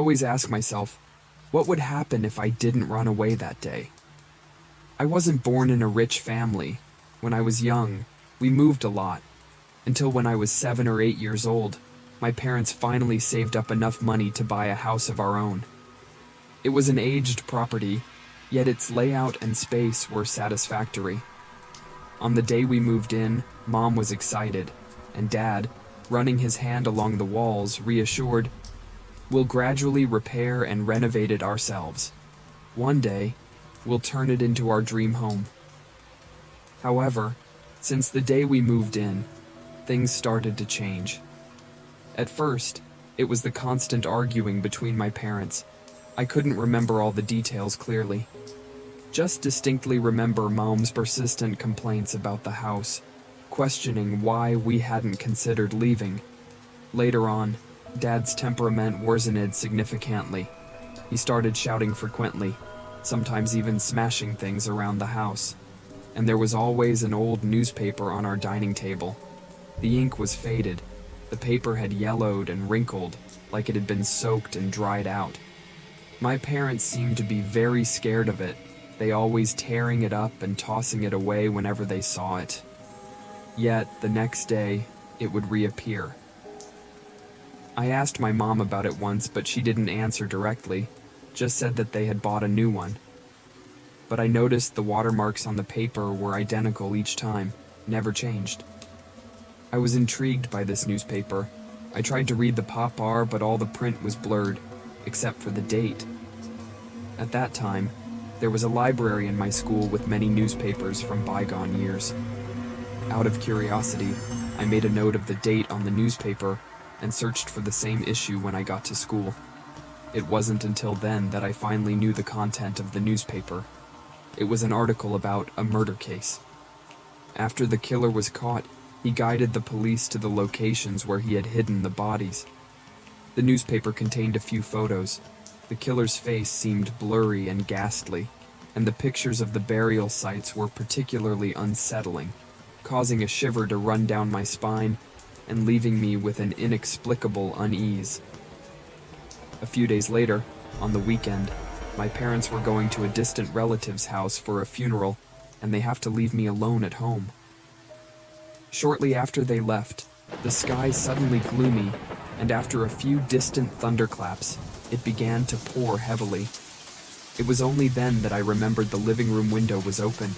always ask myself, what would happen if I didn't run away that day? I wasn't born in a rich family. When I was young, we moved a lot. Until when I was 7 or 8 years old, my parents finally saved up enough money to buy a house of our own. It was an aged property, yet its layout and space were satisfactory. On the day we moved in, Mom was excited, and Dad, running his hand along the walls, reassured, "We'll gradually repair and renovate it ourselves. One day, we'll turn it into our dream home." However, since the day we moved in, things started to change. At first, it was the constant arguing between my parents. I couldn't remember all the details clearly. Just distinctly remember Mom's persistent complaints about the house, questioning why we hadn't considered leaving. Later on, Dad's temperament worsened significantly. He started shouting frequently, sometimes even smashing things around the house. And there was always an old newspaper on our dining table. The ink was faded. The paper had yellowed and wrinkled, like it had been soaked and dried out. My parents seemed to be very scared of it, they always tearing it up and tossing it away whenever they saw it. Yet, the next day, it would reappear. I asked my mom about it once, but she didn't answer directly, just said that they had bought a new one. But I noticed the watermarks on the paper were identical each time, never changed. I was intrigued by this newspaper. I tried to read the paper, but all the print was blurred, except for the date. At that time, there was a library in my school with many newspapers from bygone years. Out of curiosity, I made a note of the date on the newspaper and searched for the same issue when I got to school. It wasn't until then that I finally knew the content of the newspaper. It was an article about a murder case. After the killer was caught, he guided the police to the locations where he had hidden the bodies. The newspaper contained a few photos. The killer's face seemed blurry and ghastly, and the pictures of the burial sites were particularly unsettling, causing a shiver to run down my spine and leaving me with an inexplicable unease. A few days later, on the weekend, my parents were going to a distant relative's house for a funeral, and they have to leave me alone at home. Shortly after they left, the sky suddenly gloomy, and after a few distant thunderclaps, it began to pour heavily. It was only then that I remembered the living room window was open.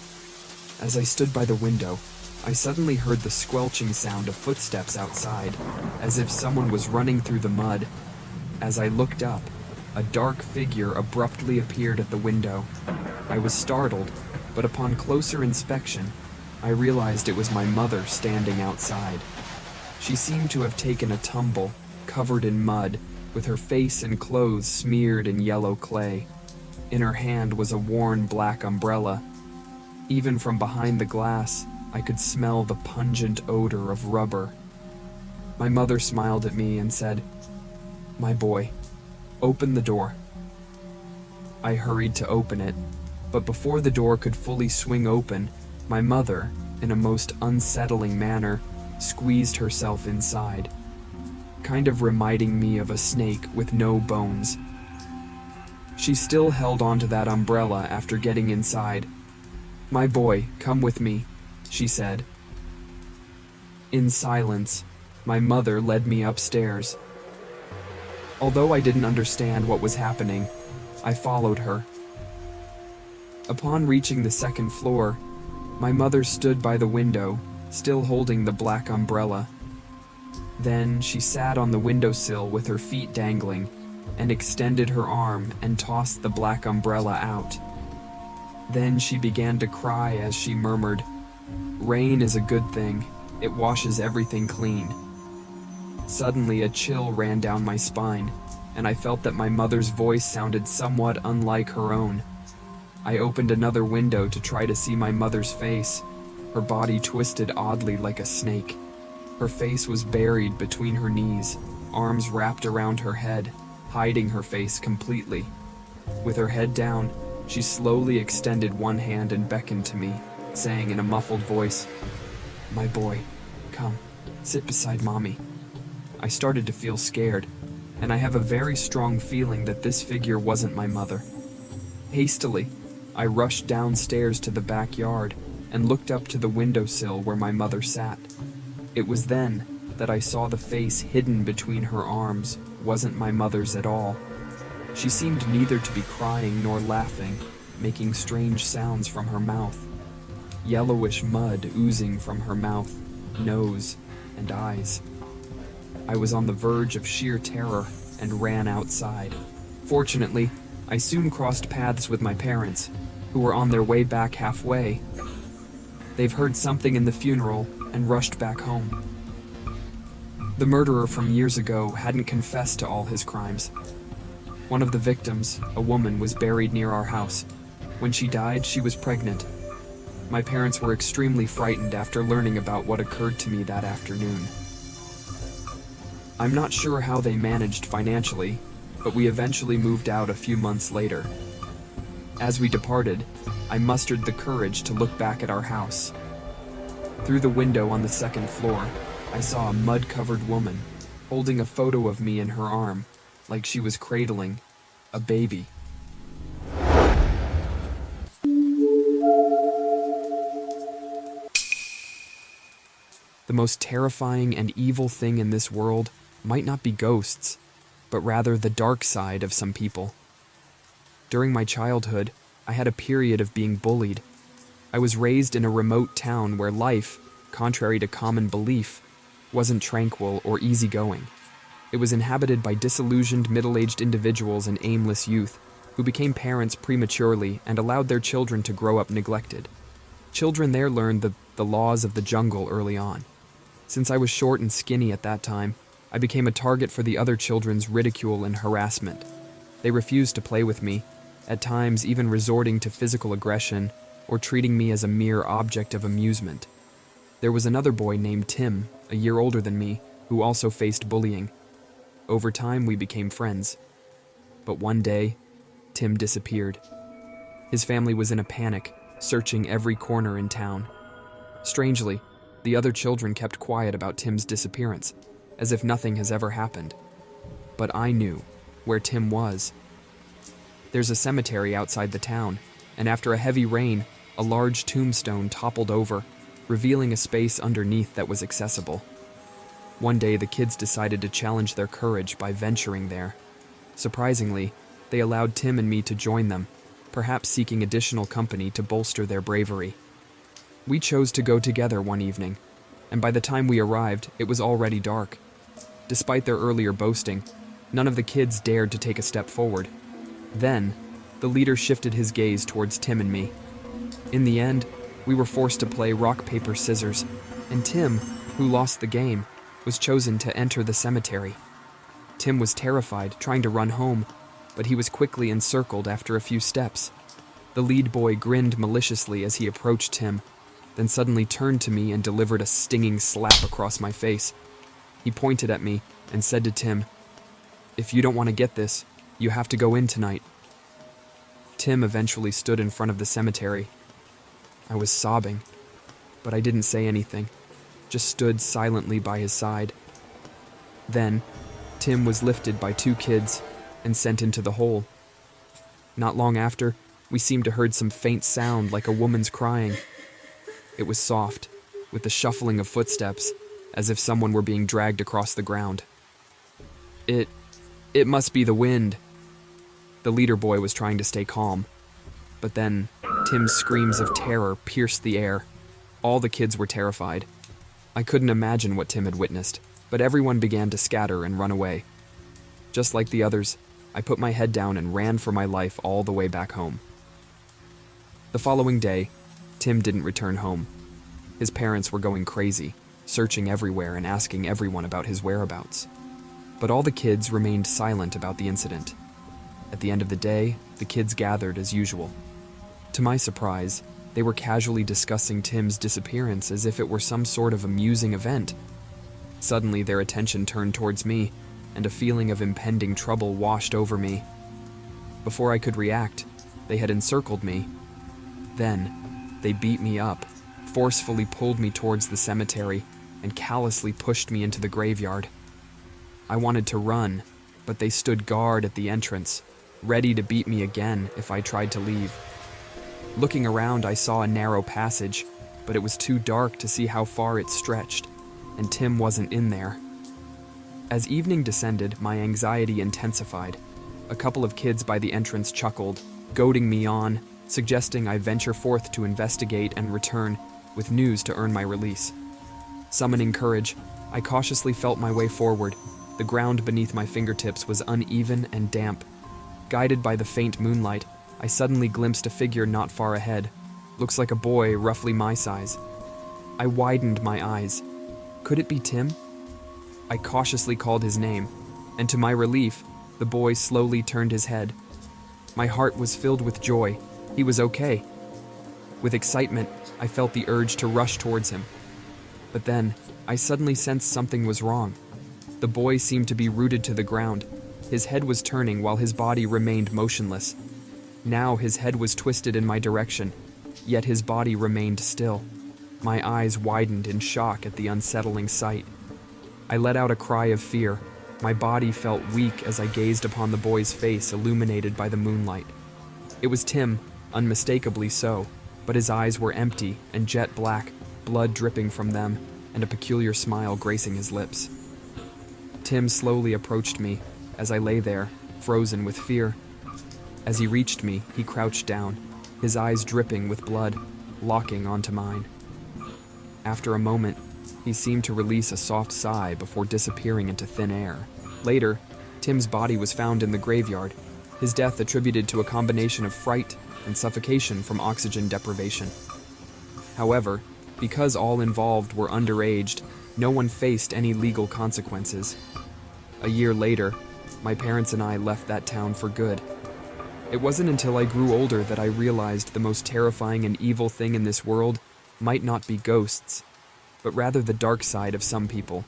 As I stood by the window, I suddenly heard the squelching sound of footsteps outside, as if someone was running through the mud. As I looked up, a dark figure abruptly appeared at the window. I was startled, but upon closer inspection, I realized it was my mother standing outside. She seemed to have taken a tumble, covered in mud, with her face and clothes smeared in yellow clay. In her hand was a worn black umbrella. Even from behind the glass, I could smell the pungent odor of rubber. My mother smiled at me and said, "My boy, open the door." I hurried to open it, but before the door could fully swing open, my mother, in a most unsettling manner, squeezed herself inside, kind of reminding me of a snake with no bones. She still held onto that umbrella after getting inside. "My boy, come with me," she said. In silence, my mother led me upstairs. Although I didn't understand what was happening, I followed her. Upon reaching the second floor, my mother stood by the window, still holding the black umbrella. Then she sat on the windowsill with her feet dangling, and extended her arm and tossed the black umbrella out. Then she began to cry as she murmured, "Rain is a good thing. It washes everything clean." Suddenly a chill ran down my spine, and I felt that my mother's voice sounded somewhat unlike her own. I opened another window to try to see my mother's face. Her body twisted oddly like a snake. Her face was buried between her knees, arms wrapped around her head, hiding her face completely. With her head down, she slowly extended one hand and beckoned to me, saying in a muffled voice, "My boy, come, sit beside Mommy." I started to feel scared. and I have a very strong feeling that this figure wasn't my mother. Hastily, I rushed downstairs to the backyard and looked up to the windowsill where my mother sat. It was then that I saw the face hidden between her arms wasn't my mother's at all. She seemed neither to be crying nor laughing, making strange sounds from her mouth. Yellowish mud oozing from her mouth, nose, and eyes. I was on the verge of sheer terror and ran outside. Fortunately, I soon crossed paths with my parents, who were on their way back halfway. They've heard something in the funeral and rushed back home. The murderer from years ago hadn't confessed to all his crimes. One of the victims, a woman, was buried near our house. When she died, she was pregnant. My parents were extremely frightened after learning about what occurred to me that afternoon. I'm not sure how they managed financially, but we eventually moved out a few months later. As we departed, I mustered the courage to look back at our house. Through the window on the second floor, I saw a mud-covered woman holding a photo of me in her arm, like she was cradling a baby. The most terrifying and evil thing in this world might not be ghosts, but rather the dark side of some people. During my childhood, I had a period of being bullied. I was raised in a remote town where life, contrary to common belief, wasn't tranquil or easygoing. It was inhabited by disillusioned middle-aged individuals and aimless youth who became parents prematurely and allowed their children to grow up neglected. Children there learned the laws of the jungle early on. Since I was short and skinny at that time, I became a target for the other children's ridicule and harassment. They refused to play with me, at times even resorting to physical aggression or treating me as a mere object of amusement. There was another boy named Tim, a year older than me, who also faced bullying. Over time, we became friends. But one day, Tim disappeared. His family was in a panic, searching every corner in town. Strangely, the other children kept quiet about Tim's disappearance, as if nothing has ever happened. But I knew where Tim was. There's a cemetery outside the town, and after a heavy rain, a large tombstone toppled over, revealing a space underneath that was accessible. One day, the kids decided to challenge their courage by venturing there. Surprisingly, they allowed Tim and me to join them, perhaps seeking additional company to bolster their bravery. We chose to go together one evening, and by the time we arrived, it was already dark. Despite their earlier boasting, none of the kids dared to take a step forward. Then, the leader shifted his gaze towards Tim and me. In the end, we were forced to play rock, paper, scissors, and Tim, who lost the game, was chosen to enter the cemetery. Tim was terrified, trying to run home, but he was quickly encircled after a few steps. The lead boy grinned maliciously as he approached Tim, then suddenly turned to me and delivered a stinging slap across my face. He pointed at me and said to Tim, "If you don't want to get this, you have to go in tonight." Tim eventually stood in front of the cemetery. I was sobbing, but I didn't say anything, just stood silently by his side. Then, Tim was lifted by two kids and sent into the hole. Not long after, we seemed to heard some faint sound like a woman's crying. It was soft, with the shuffling of footsteps, as if someone were being dragged across the ground. It must be the wind." The leader boy was trying to stay calm, but then Tim's screams of terror pierced the air. All the kids were terrified. I couldn't imagine what Tim had witnessed, but everyone began to scatter and run away. Just like the others, I put my head down and ran for my life all the way back home. The following day, Tim didn't return home. His parents were going crazy, searching everywhere and asking everyone about his whereabouts. But all the kids remained silent about the incident. At the end of the day, the kids gathered as usual. To my surprise, they were casually discussing Tim's disappearance as if it were some sort of amusing event. Suddenly, their attention turned towards me, and a feeling of impending trouble washed over me. Before I could react, they had encircled me. Then, they beat me up, forcefully pulled me towards the cemetery, and callously pushed me into the graveyard. I wanted to run, but they stood guard at the entrance, ready to beat me again if I tried to leave. Looking around, I saw a narrow passage, but it was too dark to see how far it stretched, and Tim wasn't in there. As evening descended, my anxiety intensified. A couple of kids by the entrance chuckled, goading me on, suggesting I venture forth to investigate and return with news to earn my release. Summoning courage, I cautiously felt my way forward. The ground beneath my fingertips was uneven and damp. Guided by the faint moonlight, I suddenly glimpsed a figure not far ahead. Looks like a boy roughly my size. I widened my eyes. Could it be Tim? I cautiously called his name, and to my relief, the boy slowly turned his head. My heart was filled with joy. He was okay. With excitement, I felt the urge to rush towards him. But then, I suddenly sensed something was wrong. The boy seemed to be rooted to the ground. His head was turning while his body remained motionless. Now his head was twisted in my direction, yet his body remained still. My eyes widened in shock at the unsettling sight. I let out a cry of fear. My body felt weak as I gazed upon the boy's face illuminated by the moonlight. It was Tim, unmistakably so, but his eyes were empty and jet black, blood dripping from them, and a peculiar smile gracing his lips. Tim slowly approached me as I lay there, frozen with fear. As he reached me, he crouched down, his eyes dripping with blood, locking onto mine. After a moment, he seemed to release a soft sigh before disappearing into thin air. Later, Tim's body was found in the graveyard, his death attributed to a combination of fright and suffocation from oxygen deprivation. However, because all involved were underaged, no one faced any legal consequences. A year later, my parents and I left that town for good. It wasn't until I grew older that I realized the most terrifying and evil thing in this world might not be ghosts, but rather the dark side of some people.